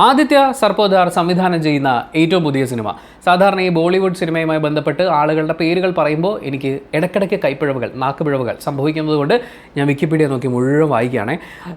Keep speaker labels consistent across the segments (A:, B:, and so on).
A: ആദിത്യ സർപ്പോദാർ സംവിധാനം ചെയ്യുന്ന ഏറ്റവും പുതിയ സിനിമ. സാധാരണ ഈ ബോളിവുഡ് സിനിമയുമായി ബന്ധപ്പെട്ട് ആളുകളുടെ പേരുകൾ പറയുമ്പോൾ എനിക്ക് ഇടയ്ക്കിടയ്ക്ക് കൈപ്പിഴവുകൾ, നാക്കുപിഴവുകൾ സംഭവിക്കുന്നതുകൊണ്ട് ഞാൻ വിക്കിപീഡിയ നോക്കി മുഴുവൻ വായിക്കുകയാണ്.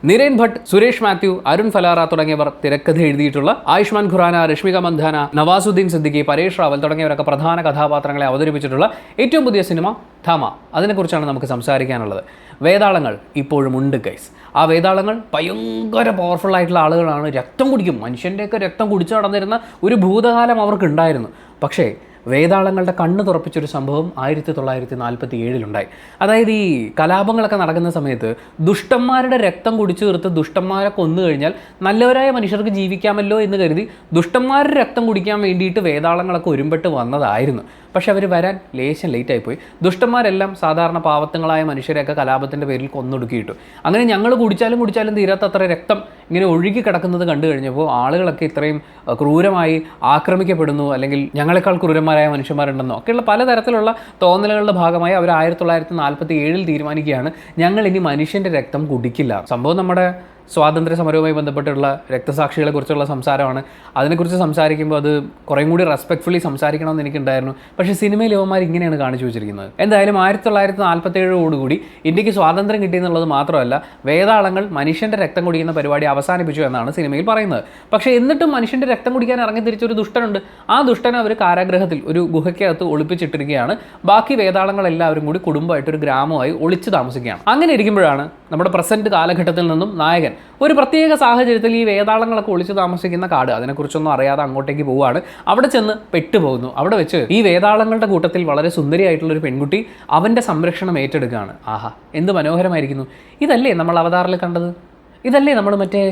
A: നിരേൻ ഭട്ട്, സുരേഷ് മാത്യു, അരുൺ ഫലാറ തുടങ്ങിയവർ തിരക്കഥ എഴുതിയിട്ടുള്ള, ആയുഷ്മാൻ ഖുറാന, രശ്മിക മന്ദാന, നവാസുദ്ദീൻ സിദ്ദിഖി, പരേഷ് റാവൽ തുടങ്ങിയവരൊക്കെ പ്രധാന കഥാപാത്രങ്ങളെ അവതരിപ്പിച്ചിട്ടുള്ള ഏറ്റവും പുതിയ സിനിമ ധാമ. അതിനെക്കുറിച്ചാണ് നമുക്ക് സംസാരിക്കാനുള്ളത്. വേതാളങ്ങൾ ഇപ്പോഴും ഉണ്ട് ഗൈസ്. ആ വേതാളങ്ങൾ ഭയങ്കര പവർഫുൾ ആയിട്ടുള്ള ആളുകളാണ്. രക്തം കുടിക്കും, മനുഷ്യൻ്റെയൊക്കെ രക്തം കുടിച്ചു നടന്നിരുന്ന ഒരു ഭൂതകാലം അവർക്കുണ്ടായിരുന്നു. പക്ഷേ വേതാളങ്ങളുടെ കണ്ണ് തുറപ്പിച്ചൊരു സംഭവം 1947 അതായത് ഈ കലാപങ്ങളൊക്കെ നടക്കുന്ന സമയത്ത് ദുഷ്ടന്മാരുടെ രക്തം കുടിച്ചു തീർത്ത് ദുഷ്ടന്മാരെ കൊന്നു കഴിഞ്ഞാൽ നല്ലവരായ മനുഷ്യർക്ക് ജീവിക്കാമല്ലോ എന്ന് കരുതി ദുഷ്ടന്മാരുടെ രക്തം കുടിക്കാൻ വേണ്ടിയിട്ട് വേതാളങ്ങളൊക്കെ ഒരുമ്പെട്ട് വന്നതായിരുന്നു. പക്ഷെ അവർ വരാൻ ലേശം ലേറ്റായിപ്പോയി. ദുഷ്ടന്മാരെല്ലാം സാധാരണ പാവത്തങ്ങളായ മനുഷ്യരെയൊക്കെ കലാപത്തിൻ്റെ പേരിൽ കൊന്നൊടുക്കിയിട്ടു. അങ്ങനെ ഞങ്ങൾ കുടിച്ചാലും തീരാത്തത്ര രക്തം ഇങ്ങനെ ഒഴുകി കിടക്കുന്നത് കണ്ടു കഴിഞ്ഞപ്പോൾ ആളുകളൊക്കെ ഇത്രയും ക്രൂരമായി ആക്രമിക്കപ്പെടുന്നു, അല്ലെങ്കിൽ ഞങ്ങളെക്കാൾ ക്രൂരന്മാരായ മനുഷ്യന്മാരുണ്ടെന്നോ ഒക്കെയുള്ള പലതരത്തിലുള്ള തോന്നലുകളുടെ ഭാഗമായി അവർ 1947 തീരുമാനിക്കുകയാണ് ഞങ്ങൾ ഇനി മനുഷ്യൻ്റെ രക്തം കുടിക്കില്ല. സംഭവം നമ്മുടെ സ്വാതന്ത്ര്യ സമരവുമായി ബന്ധപ്പെട്ടുള്ള രക്തസാക്ഷികളെ കുറിച്ചുള്ള സംസാരമാണ്. അതിനെക്കുറിച്ച് സംസാരിക്കുമ്പോൾ അത് കുറേ കൂടി റെസ്പെക്ട്ഫുള്ളി സംസാരിക്കണമെന്ന് എനിക്കുണ്ടായിരുന്നു. പക്ഷേ സിനിമയിൽ യുവമാർ ഇങ്ങനെയാണ് കാണിച്ചു വെച്ചിരിക്കുന്നത്. എന്തായാലും 1947 ഇന്ത്യക്ക് സ്വാതന്ത്ര്യം കിട്ടിയെന്നുള്ളത് മാത്രമല്ല, വേതാളങ്ങൾ മനുഷ്യൻ്റെ രക്തം കുടിക്കുന്ന പരിപാടി അവസാനിപ്പിച്ചു എന്നാണ് സിനിമയിൽ പറയുന്നത്. പക്ഷേ എന്നിട്ടും മനുഷ്യൻ്റെ രക്തം കുടിക്കാൻ ഇറങ്ങി തിരിച്ചൊരു ദുഷ്ടനുണ്ട്. ആ ദുഷ്ടനെ അവർ കാരാഗ്രഹത്തിൽ ഒരു ഗുഹയ്ക്കകത്ത് ഒളിപ്പിച്ചിട്ടിരിക്കുകയാണ്. ബാക്കി വേതാളങ്ങളെല്ലാവരും കൂടി കുടുംബമായിട്ടൊരു ഗ്രാമമായി ഒളിച്ചു താമസിക്കുകയാണ്. അങ്ങനെ ഇരിക്കുമ്പോഴാണ് നമ്മുടെ പ്രസന്റ് കാലഘട്ടത്തിൽ നിന്നും നായകൻ ഒരു പ്രത്യേക സാഹചര്യത്തിൽ ഈ വേതാളങ്ങളൊക്കെ ഒളിച്ചു താമസിക്കുന്ന കാട്, അതിനെക്കുറിച്ചൊന്നും അറിയാതെ അങ്ങോട്ടേക്ക് പോവുകയാണ്. അവിടെ ചെന്ന് പെട്ടുപോകുന്നു. അവിടെ വെച്ച് ഈ വേതാളങ്ങളുടെ കൂട്ടത്തിൽ വളരെ സുന്ദരിയായിട്ടുള്ളൊരു പെൺകുട്ടി അവൻ്റെ സംരക്ഷണം ഏറ്റെടുക്കുകയാണ്. ആഹാ, എന്ത് മനോഹരമായിരിക്കുന്നു! ഇതല്ലേ നമ്മൾ അവതാറിൽ കണ്ടത്? ഇതല്ലേ നമ്മൾ മറ്റേ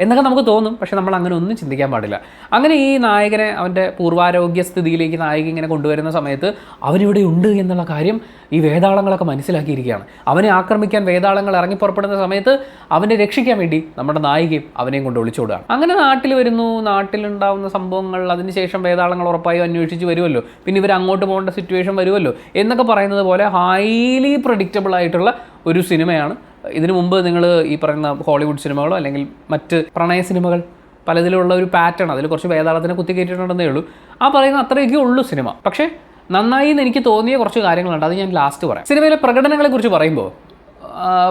A: എന്നൊക്കെ നമുക്ക് തോന്നും. പക്ഷെ നമ്മൾ അങ്ങനെ ഒന്നും ചിന്തിക്കാൻ പാടില്ല. അങ്ങനെ ഈ നായകനെ അവൻ്റെ പൂർവാരോഗ്യ സ്ഥിതിയിലേക്ക് നായകൻ ഇങ്ങനെ കൊണ്ടുവരുന്ന സമയത്ത് അവനിവിടെ ഉണ്ട് എന്നുള്ള കാര്യം ഈ വേതാളങ്ങളൊക്കെ മനസ്സിലാക്കിയിരിക്കുകയാണ്. അവനെ ആക്രമിക്കാൻ വേതാളങ്ങൾ ഇറങ്ങി പുറപ്പെടുന്ന സമയത്ത് അവനെ രക്ഷിക്കാൻ വേണ്ടി നമ്മുടെ നായികയും അവനെയും കൊണ്ട് ഒളിച്ചോടുകയാണ്. അങ്ങനെ നാട്ടിൽ വരുന്നു. നാട്ടിലുണ്ടാവുന്ന സംഭവങ്ങൾ, അതിനുശേഷം വേതാളങ്ങൾ ഉറപ്പായും അന്വേഷിച്ച് വരുമല്ലോ, പിന്നെ ഇവർ അങ്ങോട്ട് പോകേണ്ട സിറ്റുവേഷൻ വരുമല്ലോ എന്നൊക്കെ പറയുന്നത് പോലെ ഹൈലി പ്രഡിക്റ്റബിൾ ആയിട്ടുള്ള ഒരു സിനിമയാണ്. ഇതിനു മുമ്പ് നിങ്ങൾ ഈ പറയുന്ന ഹോളിവുഡ് സിനിമകളോ അല്ലെങ്കിൽ മറ്റ് പ്രണയ സിനിമകൾ പലതിലുള്ള ഒരു പാറ്റേൺ, അതിൽ കുറച്ച് വേതാളത്തിനെ കുത്തിക്കയറ്റിട്ടുണ്ടെന്നേ ഉള്ളൂ. ആ പറയുന്ന അത്രയൊക്കെ ഉള്ളൂ സിനിമ. പക്ഷേ നന്നായി എന്ന് എനിക്ക് തോന്നിയ കുറച്ച് കാര്യങ്ങളുണ്ട്, അത് ഞാൻ ലാസ്റ്റ് പറയാം. സിനിമയിലെ പ്രകടനങ്ങളെക്കുറിച്ച് പറയുമ്പോൾ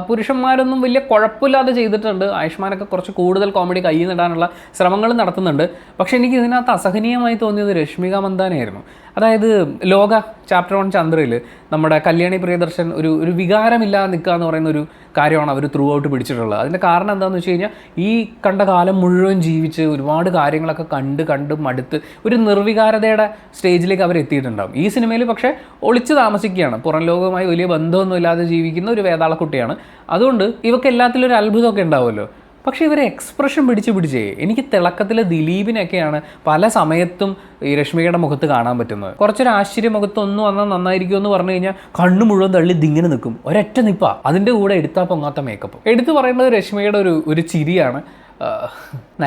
A: പുരുഷന്മാരൊന്നും വലിയ കുഴപ്പമില്ലാതെ ചെയ്തിട്ടുണ്ട്. ആയുഷ്മാനൊക്കെ കുറച്ച് കൂടുതൽ കോമഡി കയ്യിൽ നിന്നിടാനുള്ള ശ്രമങ്ങൾ നടത്തുന്നുണ്ട്. പക്ഷേ എനിക്ക് ഇതിനകത്ത് അസഹനീയമായി തോന്നിയത് രശ്മിക മന്ദാനയായിരുന്നു. അതായത് ലോക ചാപ്റ്റർ 1 ചന്ദ്രയിൽ നമ്മുടെ കല്യാണി പ്രിയദർശൻ ഒരു വികാരമില്ലാതെ നിൽക്കുക എന്ന് പറയുന്ന ഒരു കാര്യമാണ് അവർ ത്രൂ ഔട്ട് പിടിച്ചിട്ടുള്ളത്. അതിൻ്റെ കാരണം എന്താണെന്ന് വെച്ച് കഴിഞ്ഞാൽ ഈ കണ്ട കാലം മുഴുവൻ ജീവിച്ച് ഒരുപാട് കാര്യങ്ങളൊക്കെ കണ്ട് മടുത്ത് ഒരു നിർവികാരതയുടെ സ്റ്റേജിലേക്ക് അവർ എത്തിയിട്ടുണ്ടാകും. ഈ സിനിമയിൽ പക്ഷേ ഒളിച്ച് താമസിക്കുകയാണ്. പുറം ലോകവുമായി വലിയ ബന്ധമൊന്നും ഇല്ലാതെ ജീവിക്കുന്ന ഒരു വേതാളക്കുട്ടിയാണ്. അതുകൊണ്ട് ഇവർക്ക് എല്ലാത്തിലും ഒരു അത്ഭുതമൊക്കെ ഉണ്ടാവുമല്ലോ. പക്ഷേ ഇവരെ എക്സ്പ്രഷൻ പിടിച്ചേ എനിക്ക് തിളക്കത്തിലെ ദിലീപിനൊക്കെയാണ് പല സമയത്തും ഈ രശ്മികയുടെ മുഖത്ത് കാണാൻ പറ്റുന്നത്. കുറച്ചൊരു ആശ്ചര്യ മുഖത്ത് ഒന്നും വന്നാൽ നന്നായിരിക്കും എന്ന് പറഞ്ഞു കഴിഞ്ഞാൽ കണ്ണു മുഴുവൻ തള്ളി ഇതിങ്ങനെ നിൽക്കും, ഒരൊറ്റ നിപ്പ. അതിൻ്റെ കൂടെ എടുത്താൽ പൊങ്ങാത്ത മേക്കപ്പ്. എടുത്തു പറയേണ്ടത് രശ്മികയുടെ ഒരു ചിരിയാണ്.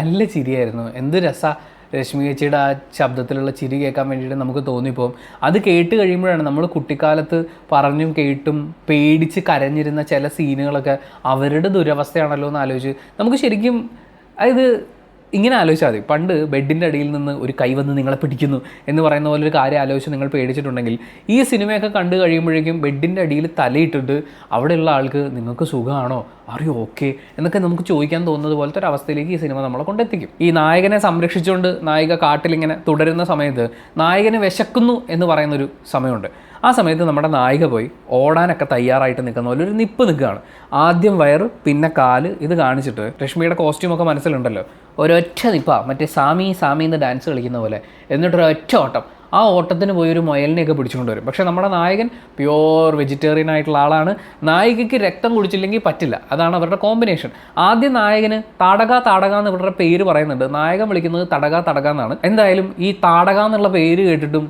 A: നല്ല ചിരിയായിരുന്നു. എന്ത് രസമാണ് രശ്മി ചേച്ചിയുടെ ആ ശബ്ദത്തിലുള്ള ചിരി കേൾക്കാൻ വേണ്ടിയിട്ട് നമുക്ക് തോന്നിപ്പോകും. അത് കേട്ട് കഴിയുമ്പോഴാണ് നമ്മൾ കുട്ടിക്കാലത്ത് പറഞ്ഞും കേട്ടും പേടിച്ച് കരഞ്ഞിരുന്ന ചില സീനുകളൊക്കെ അവരുടെ ദുരവസ്ഥയാണല്ലോ എന്ന് ആലോചിച്ച് നമുക്ക് ശരിക്കും അതായത് ഇങ്ങനെ ആലോചിച്ചാൽ മതി. പണ്ട് ബെഡിൻ്റെ അടിയിൽ നിന്ന് ഒരു കൈ വന്ന് നിങ്ങളെ പിടിക്കുന്നു എന്ന് പറയുന്ന പോലെ ഒരു കാര്യം ആലോചിച്ച് നിങ്ങൾ പേടിച്ചിട്ടുണ്ടെങ്കിൽ ഈ സിനിമയൊക്കെ കണ്ടു കഴിയുമ്പോഴേക്കും ബെഡിൻ്റെ അടിയിൽ തലയിട്ടിട്ട് അവിടെയുള്ള ആൾക്ക് നിങ്ങൾക്ക് സുഖമാണോ, അറിയോ, ഓക്കെ എന്നൊക്കെ നമുക്ക് ചോദിക്കാൻ തോന്നുന്നത് പോലത്തെ ഒരു അവസ്ഥയിലേക്ക് ഈ സിനിമ നമ്മളെ കൊണ്ടെത്തിക്കും. ഈ നായകനെ സംരക്ഷിച്ചുകൊണ്ട് നായിക കാട്ടിലിങ്ങനെ തുടരുന്ന സമയത്ത് നായകന് വിശക്കുന്നു എന്ന് പറയുന്നൊരു സമയമുണ്ട്. ആ സമയത്ത് നമ്മുടെ നായിക പോയി ഓടാനൊക്കെ തയ്യാറായിട്ട് നിൽക്കുന്ന പോലെ ഒരു നിപ്പ് നിൽക്കുകയാണ്. ആദ്യം വയറ്, പിന്നെ കാല്, ഇത് കാണിച്ചിട്ട് രശ്മിയുടെ കോസ്റ്റ്യൂമൊക്കെ മനസ്സിലുണ്ടല്ലോ, ഒരൊറ്റ നിപ്പ, മറ്റേ സാമി എന്ന് ഡാൻസ് കളിക്കുന്ന പോലെ, എന്നിട്ടൊരൊറ്റ ഓട്ടം. ആ ഓട്ടത്തിന് പോയി ഒരു മുയലിനെയൊക്കെ പിടിച്ചുകൊണ്ട് വരും. പക്ഷേ നമ്മുടെ നായകൻ പ്യോർ വെജിറ്റേറിയൻ ആയിട്ടുള്ള ആളാണ്. നായികയ്ക്ക് രക്തം കുടിച്ചില്ലെങ്കിൽ പറ്റില്ല. അതാണ് അവരുടെ കോമ്പിനേഷൻ. ആദ്യം നായകന് താടക എന്ന് ഇവരുടെ പേര് പറയുന്നുണ്ട്. നായകൻ വിളിക്കുന്നത് തടക എന്നാണ്. എന്തായാലും ഈ താടക എന്നുള്ള പേര് കേട്ടിട്ടും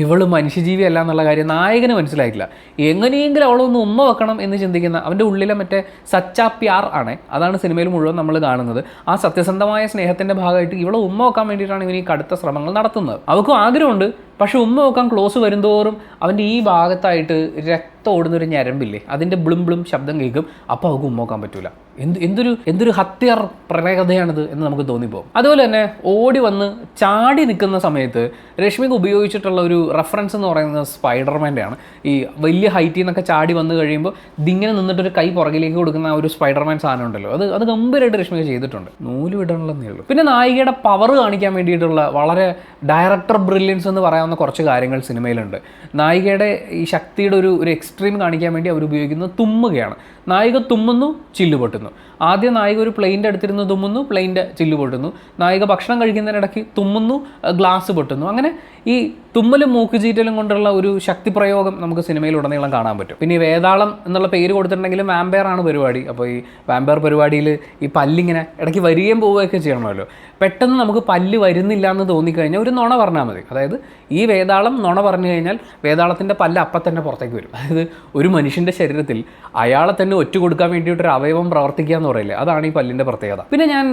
A: ഇവൾ മനുഷ്യജീവി അല്ല എന്നുള്ള കാര്യം നായകന് മനസ്സിലായിട്ടില്ല. എങ്ങനെയെങ്കിലും അവളൊന്ന് ഉമ്മ വെക്കണം എന്ന് ചിന്തിക്കുന്ന അവൻ്റെ ഉള്ളിലെ മറ്റേ സച്ചാ പ്യാർ ആണ്. അതാണ് സിനിമയിൽ മുഴുവൻ നമ്മൾ കാണുന്നത്. ആ സത്യസന്ധമായ സ്നേഹത്തിൻ്റെ ഭാഗമായിട്ട് ഇവളെ ഉമ്മ വെക്കാൻ വേണ്ടിയിട്ടാണ് ഇവൻ ഈ കടുത്ത ശ്രമങ്ങൾ നടത്തുന്നത്. അവൾക്കും ആഗ്രഹമുണ്ട്. പക്ഷെ ഉമ്മ വെക്കാൻ ക്ലോസ് വരുന്തോറും അവൻ്റെ ഈ ഭാഗത്തായിട്ട് രക്തം ഓടുന്നൊരു ഞരമ്പില്ലേ, അതിൻ്റെ ബ്ലും ശബ്ദം കേൾക്കും. അപ്പോൾ അവൾക്ക് ഉമ്മ വെക്കാൻ പറ്റില്ല. എന്തൊരു ഹത്യാർ പ്രണയകഥയാണിത് എന്ന് നമുക്ക് തോന്നിപ്പോകും. അതുപോലെ തന്നെ ഓടി വന്ന് ചാടി നിൽക്കുന്ന സമയത്ത് രശ്മിക ഉപയോഗിച്ചിട്ടുള്ള ഒരു റെഫറൻസ് എന്ന് പറയുന്നത് സ്പൈഡർമാൻ്റെ ആണ്. ഈ വലിയ ഹൈറ്റിൽ നിന്നൊക്കെ ചാടി വന്നു കഴിയുമ്പോൾ ഇതിങ്ങനെ നിന്നിട്ടൊരു കൈ പുറകിലേക്ക് കൊടുക്കുന്ന ഒരു സ്പൈഡർമാൻ സാധനം ഉണ്ടല്ലോ, അത് ഗംഭീരമായിട്ട് രശ്മിക ചെയ്തിട്ടുണ്ട്. നൂല് വിടണമെന്നേ ഉള്ളൂ. പിന്നെ നായികയുടെ പവർ കാണിക്കാൻ വേണ്ടിയിട്ടുള്ള വളരെ ഡയറക്ടർ ബ്രില്യൻസ് എന്ന് പറയാവുന്ന കുറച്ച് കാര്യങ്ങൾ സിനിമയിലുണ്ട്. നായികയുടെ ഈ ശക്തിയുടെ ഒരു എക്സ്ട്രീം കാണിക്കാൻ വേണ്ടി അവർ ഉപയോഗിക്കുന്നത് തുമ്മുകയാണ്. നായിക തുമ്മുന്നു, ചില്ല് പൊട്ടുന്നു. ആദ്യം നായിക ഒരു പ്ലെയിൻ്റെ അടുത്തിരുന്ന് തുമ്മുന്നു, പ്ലെയിൻ്റെ ചില്ല് പൊട്ടുന്നു. നായിക ഭക്ഷണം കഴിക്കുന്നതിനിടയ്ക്ക് തുമ്മുന്നു, ഗ്ലാസ് പൊട്ടുന്നു. അങ്ങനെ ഈ തുമ്മലും മൂക്കുചീറ്റലും കൊണ്ടുള്ള ഒരു ശക്തി പ്രയോഗം നമുക്ക് സിനിമയിൽ ഉടനീളം കാണാൻ പറ്റും. പിന്നെ ഈ വേതാളം എന്നുള്ള പേര് കൊടുത്തിട്ടുണ്ടെങ്കിലും വാമ്പയർ ആണ് പരിപാടി. അപ്പോൾ ഈ വാമ്പയർ പരിപാടിയിൽ ഈ പല്ലിങ്ങനെ ഇടയ്ക്ക് വരികയും പോവുകയൊക്കെ ചെയ്യണമല്ലോ. പെട്ടെന്ന് നമുക്ക് പല്ല് വരുന്നില്ല എന്ന് തോന്നിക്കഴിഞ്ഞാൽ ഒരു നുണ പറഞ്ഞാൽ മതി. അതായത് ഈ വേതാളം നുണ പറഞ്ഞു കഴിഞ്ഞാൽ വേതാളത്തിൻ്റെ പല്ല് അപ്പം തന്നെ പുറത്തേക്ക് വരും. അതായത് ഒരു മനുഷ്യൻ്റെ ശരീരത്തിൽ അയാളെ തന്നെ ഒറ്റ കൊടുക്കാൻ വേണ്ടിയിട്ടൊരു അവയവം പ്രവർത്തിക്കുക എന്ന് പറയില്ലേ, അതാണ് ഈ പല്ലിൻ്റെ പ്രത്യേകത. പിന്നെ ഞാൻ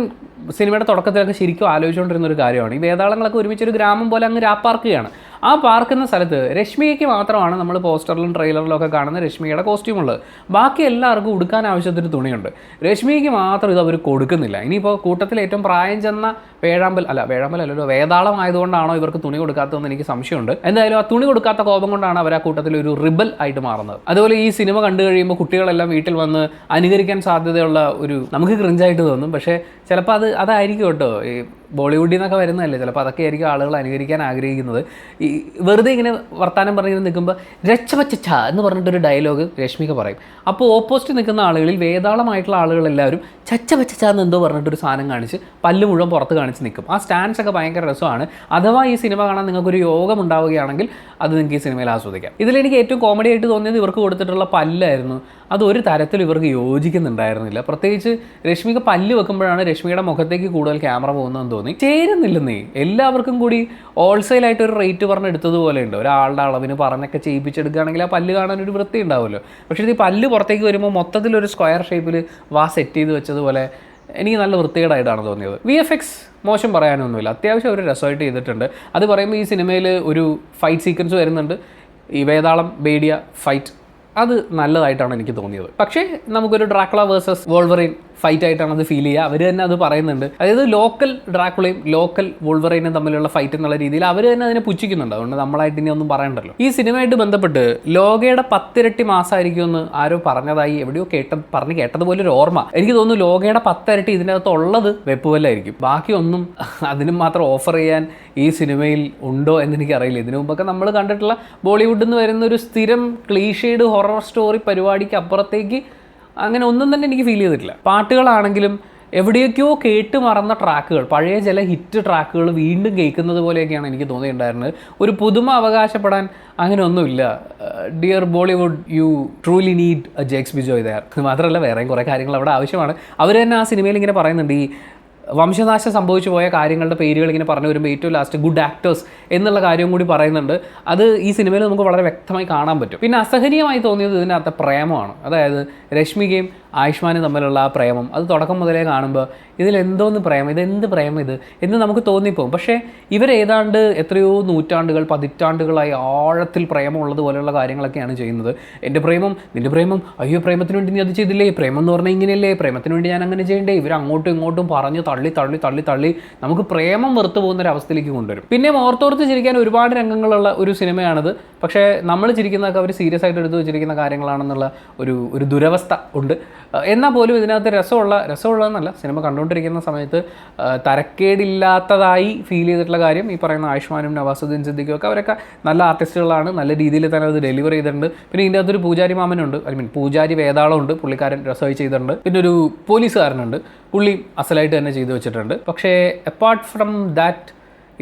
A: സിനിമയുടെ തുടക്കത്തിലൊക്കെ ശരിക്കും ആലോചിച്ചുകൊണ്ടിരുന്ന ഒരു കാര്യമാണ്, ഈ വേതാളങ്ങളൊക്കെ ഒരുമിച്ചൊരു ഗ്രാമം പോലെ അങ്ങ് രാപ്പാർക്കുകയാണ്. ആ പാർക്കുന്ന സ്ഥലത്ത് രശ്മികയ്ക്ക് മാത്രമാണ് നമ്മൾ പോസ്റ്ററിലും ട്രെയിലറിലും ഒക്കെ കാണുന്ന രശ്മികയുടെ കോസ്റ്റ്യൂം ഉള്ളത്. ബാക്കി എല്ലാവർക്കും ഉടുക്കാൻ ആവശ്യത്തിന് തുണിയുണ്ട്. രശ്മികയ്ക്ക് മാത്രം ഇത് അവർ കൊടുക്കുന്നില്ല. ഇനിയിപ്പോൾ കൂട്ടത്തിൽ ഏറ്റവും പ്രായം ചെന്ന വേഴാമ്പലല്ലോ വേതാളം ആയതുകൊണ്ടാണോ ഇവർക്ക് തുണി കൊടുക്കാത്തതെന്ന് എനിക്ക് സംശയമുണ്ട്. എന്തായാലും ആ തുണി കൊടുക്കാത്ത കോപം കൊണ്ടാണ് അവർ ആ കൂട്ടത്തിൽ ഒരു റിബൽ ആയിട്ട് മാറുന്നത്. അതുപോലെ ഈ സിനിമ കണ്ടു കഴിയുമ്പോൾ കുട്ടികളെല്ലാം വീട്ടിൽ വന്ന് അനുകരിക്കാൻ സാധ്യതയുള്ള നമുക്ക് ക്രിഞ്ചായിട്ട് തോന്നും. പക്ഷേ ചിലപ്പോൾ അതായിരിക്കും കേട്ടോ, ഈ ബോളിവുഡിൽ നിന്നൊക്കെ വരുന്നതല്ലേ, ചിലപ്പോൾ അതൊക്കെ ആയിരിക്കും ആളുകൾ അനുകരിക്കാൻ ആഗ്രഹിക്കുന്നത്. ഈ വെറുതെ ഇങ്ങനെ വർത്താനം പറഞ്ഞിട്ട് നിൽക്കുമ്പോൾ രച്ചപച്ച എന്ന് പറഞ്ഞിട്ടൊരു ഡയലോഗ് രശ്മിക പറയും. അപ്പോൾ ഓപ്പോസിറ്റ് നിൽക്കുന്ന ആളുകളിൽ വേതാളമായിട്ടുള്ള ആളുകളെല്ലാവരും ചച്ചപച്ച എന്ന് എന്തോ പറഞ്ഞിട്ടൊരു സാധനം കാണിച്ച് പല്ല് മുഴുവൻ പുറത്ത് കാണിച്ച് നിൽക്കും. ആ സ്റ്റാൻഡ്സ് ഒക്കെ ഭയങ്കര രസമാണ്. അഥവാ ഈ സിനിമ കാണാൻ നിങ്ങൾക്കൊരു യോഗം ഉണ്ടാവുകയാണെങ്കിൽ അത് നിങ്ങൾക്ക് ഈ സിനിമയിൽ ആസ്വദിക്കാം. ഇതിലെനിക്ക് ഏറ്റവും കോമഡി ആയിട്ട് തോന്നിയത് ഇവർക്ക് കൊടുത്തിട്ടുള്ള പല്ലായിരുന്നു. അതൊരു തരത്തിൽ ഇവർക്ക് യോജിക്കുന്നുണ്ടായിരുന്നില്ല. പ്രത്യേകിച്ച് രശ്മിക പല്ല് വെക്കുമ്പോഴാണ് രശ്മിയുടെ മുഖത്തേക്ക് കൂടുതൽ ക്യാമറ പോകുന്നതെന്ന് തോന്നി. ചേരുന്നില്ലെന്നേ, എല്ലാവർക്കും കൂടി ഹോൾസെയിലായിട്ട് ഒരു റേറ്റ് പറഞ്ഞ് എടുത്തതുപോലെ ഉണ്ട്. ഒരാളുടെ അളവിന് പറഞ്ഞൊക്കെ ചെയ്യിപ്പിച്ചെടുക്കുകയാണെങ്കിൽ ആ പല്ല് കാണാനൊരു വൃത്തി ഉണ്ടാവുമല്ലോ. പക്ഷേ ഈ പല്ല് പുറത്തേക്ക് വരുമ്പോൾ മൊത്തത്തിലൊരു സ്ക്വയർ ഷേപ്പിൽ സെറ്റ് ചെയ്ത് വെച്ചതുപോലെ എനിക്ക് നല്ല വൃത്തികേടായിട്ടാണ് തോന്നിയത്. VFX മോശം പറയാനൊന്നുമില്ല, അത്യാവശ്യം ഒരു രസമായിട്ട് ചെയ്തിട്ടുണ്ട്. അത് പറയുമ്പോൾ ഈ സിനിമയിൽ ഒരു ഫൈറ്റ് സീക്വൻസ് വരുന്നുണ്ട്, ഈ വേതാളം ബേഡിയ ഫൈറ്റ്, അത് നല്ലതായിട്ടാണ് എനിക്ക് തോന്നിയത്. പക്ഷേ നമുക്കൊരു ഡ്രാക്കുള വേഴ്സസ് വോൾവറൈൻ ഫൈറ്റ് ആയിട്ടാണ് അത് ഫീൽ ചെയ്യുക. അവർ തന്നെ അത് പറയുന്നുണ്ട്. അതായത് ലോക്കൽ ഡ്രാക്കുളയും ലോക്കൽ വോൾവറൈനും തമ്മിലുള്ള ഫൈറ്റ് എന്നുള്ള രീതിയിൽ അവർ തന്നെ അതിനെ പുച്ഛിക്കുന്നുണ്ട്. അതുകൊണ്ട് നമ്മളായിട്ട് ഇനി ഒന്നും പറയണ്ടല്ലോ. ഈ സിനിമയായിട്ട് ബന്ധപ്പെട്ട് ലോകയുടെ 10 ഇരട്ടി മാസമായിരിക്കുമെന്ന് ആരോ പറഞ്ഞതായി എവിടെയോ കേട്ടതുപോലെ ഒരു ഓർമ്മ. എനിക്ക് തോന്നുന്നു ലോകയുടെ 10 ഇരട്ടി ഇതിൻ്റെ അകത്ത് ഉള്ളത് വെപ്പുവല്ലായിരിക്കും. ബാക്കിയൊന്നും അതിനും മാത്രം ഓഫർ ചെയ്യാൻ ഈ സിനിമയിൽ ഉണ്ടോ എന്നെനിക്കറിയില്ല. ഇതിനു മുമ്പൊക്കെ നമ്മൾ കണ്ടിട്ടുള്ള ബോളിവുഡിൽ നിന്ന് വരുന്ന ഒരു സ്ഥിരം ക്ലീഷേഡ് ഹൊറർ സ്റ്റോറി പരിപാടിക്ക് അപ്പുറത്തേക്ക് അങ്ങനെ ഒന്നും തന്നെ എനിക്ക് ഫീൽ ചെയ്തിട്ടില്ല. പാട്ടുകളാണെങ്കിലും എവിടെയൊക്കെയോ കേട്ട് മറന്ന ട്രാക്കുകൾ, പഴയ ചില ഹിറ്റ് ട്രാക്കുകൾ വീണ്ടും കേൾക്കുന്നത് പോലെയൊക്കെയാണ് എനിക്ക് തോന്നിയിട്ടുണ്ടായിരുന്നത്. ഒരു പുതുമ അവകാശപ്പെടാൻ അങ്ങനെ ഒന്നുമില്ല. Dear Bollywood, you truly need a Jakes Bejoy there. മാത്രമല്ല വേറെയും കുറേ കാര്യങ്ങൾ അവിടെ ആവശ്യമാണ്. അവർ തന്നെ ആ സിനിമയിൽ ഇങ്ങനെ പറയുന്നുണ്ട്, ഈ വംശനാശം സംഭവിച്ചു പോയ കാര്യങ്ങളുടെ പേരുകൾ ഇങ്ങനെ പറഞ്ഞു വരുമ്പോൾ ഏറ്റവും ലാസ്റ്റ് ഗുഡ് ആക്ടേഴ്സ് എന്നുള്ള കാര്യവും കൂടി പറയുന്നുണ്ട്. അത് ഈ സിനിമയിൽ നമുക്ക് വളരെ വ്യക്തമായി കാണാൻ പറ്റും. പിന്നെ അസഹനീയമായി തോന്നിയത് ഇതിനകത്തെ പ്രേമമാണ്. അതായത് രശ്മികയും ആയുഷ്മാനും തമ്മിലുള്ള ആ പ്രേമം, അത് തുടക്കം മുതലേ കാണുമ്പോൾ ഇതിലെന്തോന്ന് പ്രേമം, ഇതെന്ത് പ്രേമം ഇത് എന്ന് നമുക്ക് തോന്നിപ്പോകും. പക്ഷേ ഇവരേതാണ്ട് എത്രയോ നൂറ്റാണ്ടുകൾ പതിറ്റാണ്ടുകളായി ആഴത്തിൽ പ്രേമമുള്ളത് പോലെയുള്ള കാര്യങ്ങളൊക്കെയാണ് ചെയ്യുന്നത്. എൻ്റെ പ്രേമം, നിൻ്റെ പ്രേമം, അയ്യോ പ്രേമത്തിന് വേണ്ടി നീ അത് ചെയ്തില്ലേ, പ്രേമം എന്ന് പറഞ്ഞാൽ ഇങ്ങനെയല്ലേ, പ്രേമത്തിന് വേണ്ടി ഞാൻ അങ്ങനെ ചെയ്യണ്ടേ, ഇവർ അങ്ങോട്ടും ഇങ്ങോട്ടും പറഞ്ഞ് തള്ളി നമുക്ക് പ്രേമം വെറുത്തു പോകുന്നൊരവസ്ഥയിലേക്ക് കൊണ്ടുവരും. പിന്നെ ഓർത്തോർത്ത് ചിരിക്കാൻ ഒരുപാട് രംഗങ്ങളുള്ള ഒരു സിനിമയാണിത്. പക്ഷേ നമ്മൾ ചിരിക്കുന്നതൊക്കെ അവർ സീരിയസ് ആയിട്ട് എടുത്തു വെച്ചിരിക്കുന്ന കാര്യങ്ങളാണെന്നുള്ള ഒരു ദുരവസ്ഥ ഉണ്ട്. എന്നാൽ പോലും ഇതിനകത്ത് രസമുള്ളതെന്നല്ല, സിനിമ കണ്ടുകൊണ്ടിരിക്കുന്ന സമയത്ത് തരക്കേടില്ലാത്തതായി ഫീൽ ചെയ്തിട്ടുള്ള കാര്യം ഈ പറയുന്ന ആയുഷ്മാനും നവാസുദ്ദീൻ സിദ്ദിഖും ഒക്കെ അവരൊക്കെ നല്ല ആർട്ടിസ്റ്റുകളാണ്, നല്ല രീതിയിൽ തന്നെ അത് ഡെലിവർ ചെയ്തിട്ടുണ്ട്. പിന്നെ ഇതിൻ്റെ അകത്തൊരു പൂജാരി മാമനുണ്ട്, പൂജാരി വേതാളമുണ്ട്, പുള്ളിക്കാരൻ രസമായി ചെയ്തിട്ടുണ്ട്. പിന്നെ ഒരു പോലീസുകാരനുണ്ട്, പുള്ളി അസലായിട്ട് തന്നെ ചെയ്തു വെച്ചിട്ടുണ്ട്. പക്ഷേ അപ്പാർട്ട് ഫ്രം ദാറ്റ്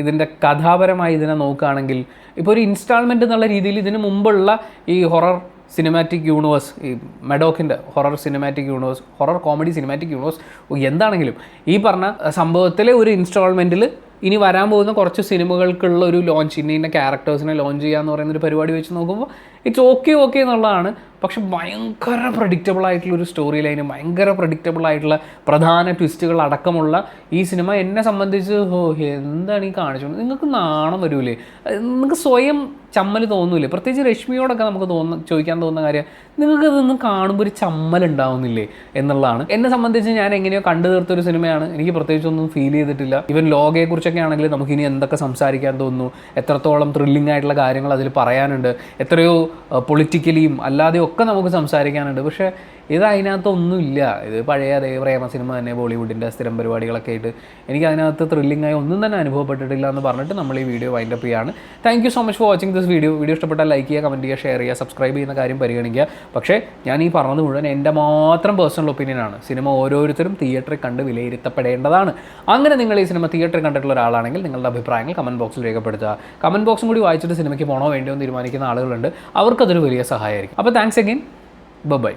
A: ഇതിൻ്റെ കഥാപരമായി ഇതിനെ നോക്കുകയാണെങ്കിൽ ഇപ്പോൾ ഒരു ഇൻസ്റ്റാൾമെൻറ്റ് എന്നുള്ള രീതിയിൽ ഇതിന് മുമ്പുള്ള ഈ ഹൊറർ സിനിമാറ്റിക് യൂണിവേഴ്സ്, ഈ മെഡോക്കിൻ്റെ horror cinematic universe, horror comedy cinematic universe, എന്താണെങ്കിലും ഈ പറഞ്ഞ സംഭവത്തിലെ ഒരു ഇൻസ്റ്റാൾമെൻറ്റിൽ ഇനി വരാൻ പോകുന്ന കുറച്ച് സിനിമകൾക്കുള്ള ഒരു ലോഞ്ച്, ഇന്ന ക്യാരക്ടേഴ്സിനെ ലോഞ്ച് ചെയ്യുക എന്ന് പറയുന്നൊരു പരിപാടി വെച്ച് നോക്കുമ്പോൾ ഇറ്റ്സ് ഓക്കെ എന്നുള്ളതാണ്. പക്ഷെ ഭയങ്കര പ്രഡിക്റ്റബിൾ ആയിട്ടുള്ളൊരു സ്റ്റോറി ലൈന്, ഭയങ്കര പ്രഡിക്റ്റബിൾ ആയിട്ടുള്ള പ്രധാന ട്വിസ്റ്റുകൾ അടക്കമുള്ള ഈ സിനിമ എന്നെ സംബന്ധിച്ച് എന്താണ് ഈ കാണിച്ചത്? നിങ്ങൾക്ക് നാണം വരൂലേ? നിങ്ങൾക്ക് സ്വയം ചമ്മൽ തോന്നൂലേ? പ്രത്യേകിച്ച് രശ്മിയോടൊക്കെ നമുക്ക് ചോദിക്കാൻ തോന്നുന്ന കാര്യം, നിങ്ങൾക്ക് ഇതൊന്നും കാണുമ്പോൾ ഒരു ചമ്മൽ ഉണ്ടാവുന്നില്ലേ എന്നുള്ളതാണ്. എന്നെ സംബന്ധിച്ച് ഞാൻ എങ്ങനെയോ കണ്ടു തീർത്തൊരു സിനിമയാണ്. എനിക്ക് പ്രത്യേകിച്ചൊന്നും ഫീൽ ചെയ്തിട്ടില്ല. ഈവൻ ലോകയെക്കുറിച്ചൊക്കെ ആണെങ്കിൽ നമുക്കിനി എന്തൊക്കെ സംസാരിക്കാൻ തോന്നുന്നു, എത്രത്തോളം ത്രില്ലിംഗ് ആയിട്ടുള്ള കാര്യങ്ങൾ അതിൽ പറയാനുണ്ട്, എത്രയോ പൊളിറ്റിക്കലിയും അല്ലാതെയും ഒക്കെ നമുക്ക് സംസാരിക്കാനുണ്ട്. പക്ഷേ ഇത് അതിനകത്തൊന്നുമില്ല. ഇത് പഴയ അതേ പ്രേമ സിനിമ തന്നെ, ബോളിവുഡിൻ്റെ സ്ഥിരം പരിപാടികളൊക്കെ ആയിട്ട് എനിക്ക് അതിനകത്ത് ത്രില്ലിംഗായി ഒന്നും തന്നെ അനുഭവപ്പെട്ടിട്ടില്ല എന്ന് പറഞ്ഞിട്ട് നമ്മൾ ഈ വീഡിയോ വൈൻഡ് അപ്പ് ചെയ്യാണ്. Thank you so much for watching this video. Video ഇഷ്ടപ്പെട്ടാൽ ലൈക്ക് ചെയ്യുക, കമൻറ്റ് ചെയ്യുക, ഷെയർ ചെയ്യുക, സബ്സ്ക്രൈബ് ചെയ്യുന്ന കാര്യം പരിഗണിക്കുക. പക്ഷേ ഞാൻ ഈ പറഞ്ഞത് മുഴുവൻ എൻ്റെ മാത്രം പേഴ്സണൽ ഒപ്പീനിയനാണ്. സിനിമ ഓരോരുത്തരും തിയേറ്ററിൽ കണ്ട് വിലയിരുത്തപ്പെടേണ്ടതാണ്. അങ്ങനെ നിങ്ങൾ ഈ സിനിമ തിയേറ്ററിൽ കണ്ടിട്ടുള്ള ഒരാളാണെങ്കിൽ നിങ്ങളുടെ അഭിപ്രായങ്ങൾ കമൻറ്റ് ബോക്സിൽ രേഖപ്പെടുത്തുക. കമൻറ്റ് ബോക്സും കൂടി വായിച്ചിട്ട് സിനിമയ്ക്ക് പോകണോ വേണ്ടോ എന്ന് തീരുമാനിക്കുന്ന ആളുകളുണ്ട്. അവർക്കതൊരു വലിയ സഹായമായിരിക്കും. അപ്പോൾ താങ്ക്സ് അഗെയിൻ. ബൈ.